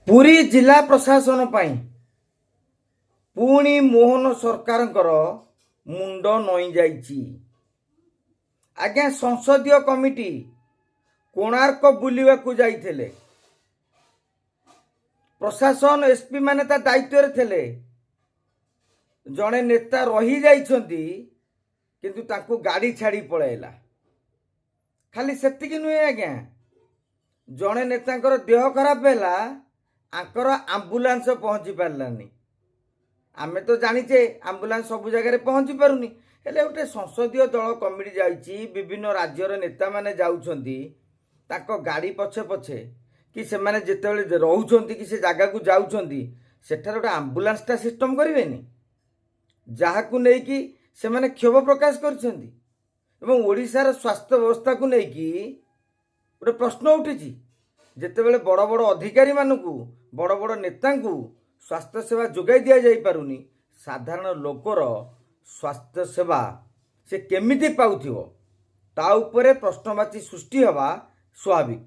पुरी जिला प्रशासन पाई पुणी मोहन सरकारଙ୍କର मुंड नई जाइछि। आज्ञा संसदीय कमिटी कोणार्क बुलिबाकू जाइथिले। प्रशासन एसपी माने ता दायित्व रे थिले। जड़े नेता रही जाइछंती किंतु तांको गाड़ी छाड़ी पळैला। खाली सेतिकी नुहे आज्ञा, जड़े नेतांकर देह खराब हैला, आंकर आंबुलांस पहुंची पारलानी। आमे तो जानिचे आंबुलांस सब जगह पहुंची पारुनी, हेले गोटे संसदीय दल कमिटी जाइछि, विभिन्न राज्यर नेता माने जाउछंती, ताको गाड़ी पछे पछे कि से माने जेतेबेले रहउछंती कि से जागा को जाउछंती सेठार गोटे आंबुलांसटा सिस्टम करिवेनी, जहाकू नै कि से माने क्षोभ प्रकाश करछंती। एवं ओडिशार स्वास्थ्य व्यवस्था को नै कि गोटे प्रश्न उठिछि, जेतेबेले बड़ बड़ अधिकारी मानकू बड़ बड़ नेतांकू स्वास्थ्य सेवा जोगाई दिया जाई पारुनी, साधारण लोकर स्वास्थ्य सेवा से केमिति पाउथिबो ता उपरे प्रश्नवाची सृष्टि हवा स्वाभाविक।